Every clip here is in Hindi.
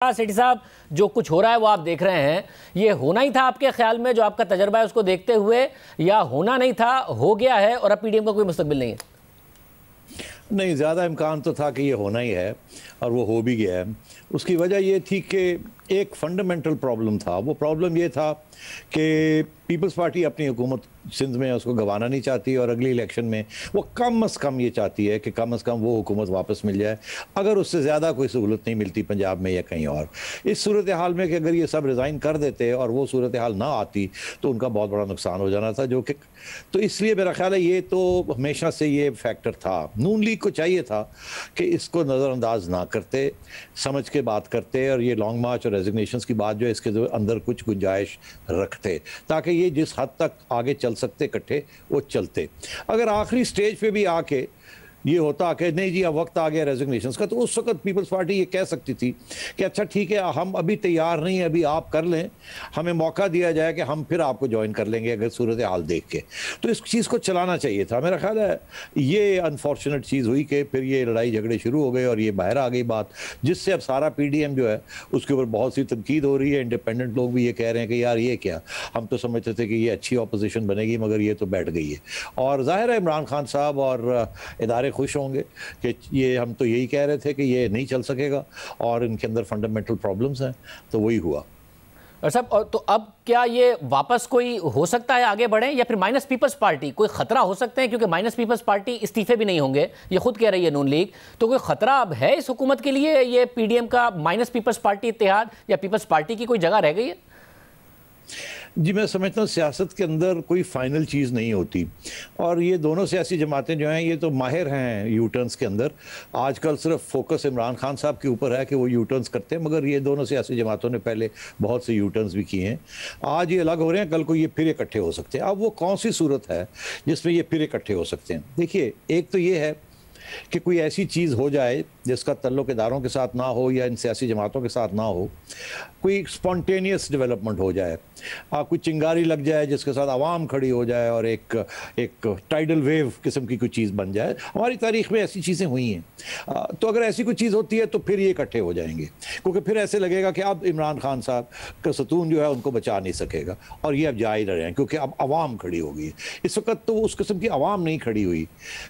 सेठी साहब, जो कुछ हो रहा है वो आप देख रहे हैं, ये होना ही था आपके ख्याल में, जो आपका तजर्बा है उसको देखते हुए, या होना नहीं था, हो गया है और अब पीडीएम का कोई मुस्तकबिल नहीं है? नहीं, ज़्यादा इम्कान तो था कि ये होना ही है और वो हो भी गया है। उसकी वजह ये थी कि एक फंडामेंटल प्रॉब्लम था। वो प्रॉब्लम ये था कि पीपल्स पार्टी अपनी हुकूमत सिंध में उसको गंवाना नहीं चाहती और अगली इलेक्शन में वो कम अज़ कम ये चाहती है कि कम अज़ कम वो हुकूमत वापस मिल जाए, अगर उससे ज़्यादा कोई सहूलत नहीं मिलती पंजाब में या कहीं और। इस सूरत हाल में कि अगर ये सब रिज़ाइन कर देते और वो सूरत हाल ना आती तो उनका बहुत बड़ा नुकसान हो जाना था, जो कि तो इसलिए मेरा ख्याल है ये तो हमेशा से ये फैक्टर था। नून लीग को चाहिए था कि इसको नज़रअंदाज ना करते, समझ के बात करते और ये लॉन्ग मार्च और रेजिग्नेशंस की बात जो है इसके अंदर कुछ गुंजाइश रखते ताकि ये जिस हद तक आगे चल सकते इकट्ठे वो चलते। अगर आखिरी स्टेज पे भी आके ये होता कि नहीं जी अब वक्त आ गया रेजिग्नेशंस का, तो उस वक्त पीपल्स पार्टी ये कह सकती थी कि अच्छा ठीक है, हम अभी तैयार नहीं, अभी आप कर लें, हमें मौका दिया जाए कि हम फिर आपको ज्वाइन कर लेंगे अगर सूरत हाल देख के। तो इस चीज़ को चलाना चाहिए था। मेरा ख्याल है ये अनफॉर्चुनेट चीज़ हुई कि फिर ये लड़ाई झगड़े शुरू हो गए और ये बाहर आ गई बात, जिससे अब सारा पीडीएम जो है उसके ऊपर बहुत सी तनकीद हो रही है। इंडिपेंडेंट लोग भी ये कह रहे हैं कि यार ये क्या, हम तो समझते थे कि ये अच्छी अपोजिशन बनेगी मगर ये तो बैठ गई है। और ज़ाहिर है इमरान खान साहब और इदारे खुश होंगे कि ये हम तो यही कह रहे थे कि ये नहीं चल सकेगा और इनके अंदर फंडामेंटल प्रॉब्लम्स हैं, तो वही हुआ। और साहब, तो अब क्या ये वापस कोई हो सकता है आगे बढ़े, या फिर माइनस पीपल्स पार्टी कोई खतरा हो सकते हैं? क्योंकि माइनस पीपल्स पार्टी इस्तीफे भी नहीं होंगे, ये खुद कह रही है नून लीग। तो कोई खतरा अब है इस हुकूमत के लिए, ये पीडीएम का माइनस पीपल्स पार्टी इत्तेहाद या पीपल्स पार्टी की कोई जगह रह गई है? जी, मैं समझता हूँ सियासत के अंदर कोई फाइनल चीज़ नहीं होती और ये दोनों सियासी जमातें जो हैं ये तो माहिर हैं यू टर्न्स के अंदर। आजकल सिर्फ फोकस इमरान खान साहब के ऊपर है कि वो यू टर्न्स करते हैं, मगर ये दोनों सियासी जमातों ने पहले बहुत से यू टर्न्स भी किए हैं। आज ये अलग हो रहे हैं, कल को ये फिर इकट्ठे हो सकते हैं। अब वो कौन सी सूरत है जिसमें ये फिर इकट्ठे हो सकते हैं? देखिए, एक तो ये है कि कोई ऐसी चीज़ हो जाए जिसका तल्लुक इदारों के साथ ना हो या इन सियासी जमातों के साथ ना हो, कोई स्पॉन्टेनियस डेवलपमेंट हो जाए, कोई चिंगारी लग जाए जिसके साथ आवाम खड़ी हो जाए और एक टाइडल वेव किस्म की कोई चीज़ बन जाए। हमारी तारीख में ऐसी चीज़ें हुई हैं। तो अगर ऐसी कोई चीज़ होती है तो फिर ये इकट्ठे हो जाएंगे, क्योंकि फिर ऐसे लगेगा कि अब इमरान खान साहब का सतून जो है उनको बचा नहीं सकेगा और ये अब जा ही रहे हैं क्योंकि अब आवाम खड़ी हो गई है। इस वक्त तो उस किस्म की आवाम नहीं खड़ी हुई,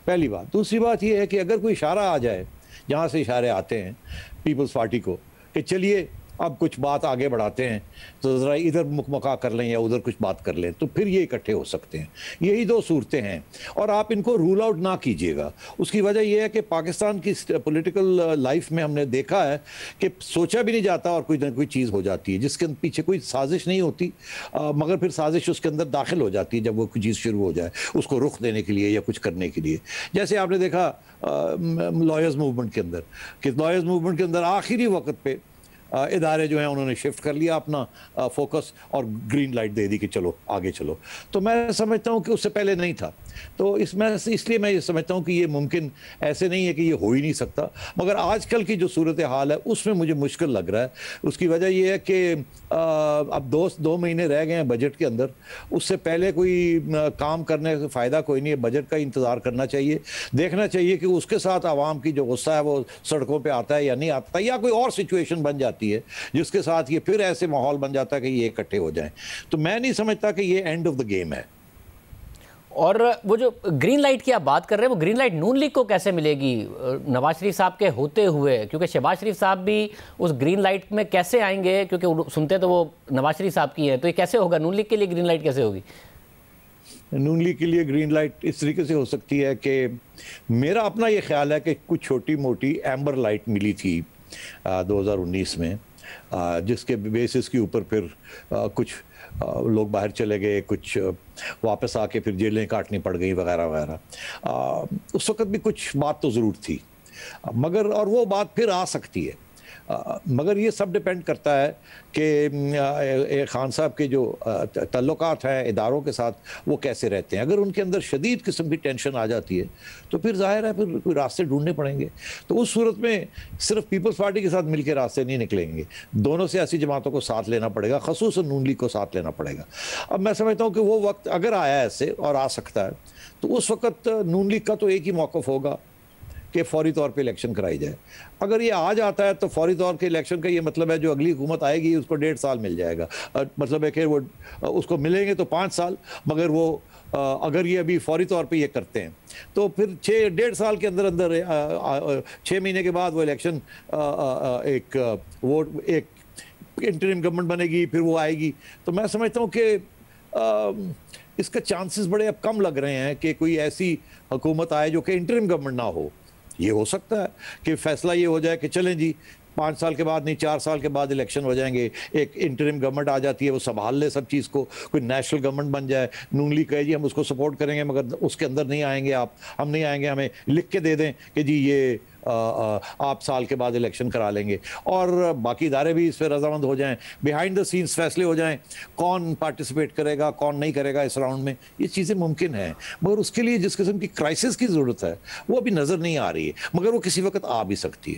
पहली बात। दूसरी बात यह है कि अगर कोई इशारा आ जाए, जहाँ से इशारे आते हैं पीपल्स पार्टी को कि चलिए अब कुछ बात आगे बढ़ाते हैं, तो ज़रा इधर मुकमका कर लें या उधर कुछ बात कर लें, तो फिर ये इकट्ठे हो सकते हैं। यही दो सूरतें हैं और आप इनको रूल आउट ना कीजिएगा। उसकी वजह यह है कि पाकिस्तान की पॉलिटिकल लाइफ में हमने देखा है कि सोचा भी नहीं जाता और कोई ना कोई चीज़ हो जाती है जिसके पीछे कोई साजिश नहीं होती, मगर फिर साजिश उसके अंदर दाखिल हो जाती है जब वो कोई चीज़ शुरू हो जाए उसको रुख देने के लिए या कुछ करने के लिए। जैसे आपने देखा लॉयर्स मूवमेंट के अंदर, कि लॉयर्स मूवमेंट के अंदर आखिरी वक्त पे इदारे जो हैं उन्होंने शिफ्ट कर लिया अपना फोकस और ग्रीन लाइट दे दी कि चलो आगे चलो। तो मैं समझता हूँ कि उससे पहले नहीं था। तो इसमें इसलिए मैं ये समझता हूँ कि ये मुमकिन ऐसे नहीं है कि ये हो ही नहीं सकता, मगर आजकल की जो सूरत हाल है उसमें मुझे मुश्किल लग रहा है। उसकी वजह ये है कि अब दो महीने रह गए हैं बजट के अंदर, उससे पहले कोई काम करने से फ़ायदा कोई नहीं है। बजट का इंतज़ार करना चाहिए, देखना चाहिए कि उसके साथ आवाम की जो गुस्सा है वो सड़कों पर आता है या नहीं आता, या कोई और सिचुएशन बन जाती है जिसके साथ ये फिर ऐसे माहौल बन जाता है कि ये इकट्ठे हो जाएं। तो मैं नहीं समझता कि ये एंड ऑफ द गेम है। और वो जो ग्रीन लाइट की आप बात कर रहे हैं, वो ग्रीन लाइट नून लीग को कैसे मिलेगी नवाज शरीफ साहब के होते हुए? क्योंकि शहबाज शरीफ साहब भी उस ग्रीन लाइट में कैसे आएंगे, क्योंकि सुनते तो वो नवाज शरीफ साहब की है, तो ये कैसे होगा? नून लीग के लिए ग्रीन लाइट कैसे होगी? नून लीग के लिए ग्रीन लाइट इस तरीके से हो सकती है कि मेरा अपना ये ख्याल है कि कुछ छोटी मोटी एम्बर लाइट मिली थी 2019 में, जिसके बेसिस के ऊपर फिर कुछ लोग बाहर चले गए, कुछ वापस आके फिर जेलें काटनी पड़ गई वगैरह वगैरह। उस वक्त भी कुछ बात तो ज़रूर थी, मगर और वो बात फिर आ सकती है। मगर ये सब डिपेंड करता है कि खान साहब के जो तल्लुकात हैं इदारों के साथ वो कैसे रहते हैं। अगर उनके अंदर शदीद किस्म की टेंशन आ जाती है तो फिर जाहिर है फिर कोई रास्ते ढूंढने पड़ेंगे। तो उस सूरत में सिर्फ पीपल्स पार्टी के साथ मिलकर रास्ते नहीं निकलेंगे, दोनों सियासी जमातों को साथ लेना पड़ेगा, ख़ुसूसन नून लीग को साथ लेना पड़ेगा। अब मैं समझता हूँ कि वो वक्त अगर आया ऐसे और आ सकता है तो उस वक्त नून लीग का तो एक ही मौक़िफ़ होगा कि फौरी तौर पे इलेक्शन कराई जाए। अगर ये आ जाता है तो फौरी तौर के इलेक्शन का ये मतलब है जो अगली हुकूमत आएगी उसको 1.5 साल मिल जाएगा। मतलब है कि वो उसको मिलेंगे तो 5 साल, मगर वो अगर ये अभी फौरी तौर पे ये करते हैं तो फिर 1.5 साल के अंदर अंदर 6 महीने के बाद वो इलेक्शन एक इंटरिम गवर्नमेंट बनेगी, फिर वो आएगी। तो मैं समझता हूँ कि इसका चांसेस बड़े अब कम लग रहे हैं कि कोई ऐसी हुकूमत आए जो कि इंटरिम गवर्नमेंट ना हो। ये हो सकता है कि फैसला ये हो जाए कि चलें जी 5 साल के बाद नहीं 4 साल के बाद इलेक्शन हो जाएंगे, एक इंटरिम गवर्नमेंट आ जाती है, वो संभाल ले सब चीज़ को, कोई नेशनल गवर्नमेंट बन जाए, नून लीग कहे जी हम उसको सपोर्ट करेंगे मगर उसके अंदर नहीं आएंगे आप, हम नहीं आएंगे, हमें लिख के दे दें कि जी ये आप साल के बाद इलेक्शन करा लेंगे, और बाकी इदारे भी इस पर रजामंद हो जाएं, बिहाइंड द सीन्स फैसले हो जाएं कौन पार्टिसिपेट करेगा कौन नहीं करेगा इस राउंड में। ये चीज़ें मुमकिन हैं, मगर उसके लिए जिस किस्म की क्राइसिस की ज़रूरत है वो अभी नज़र नहीं आ रही है, मगर वो किसी वक्त आ भी सकती है।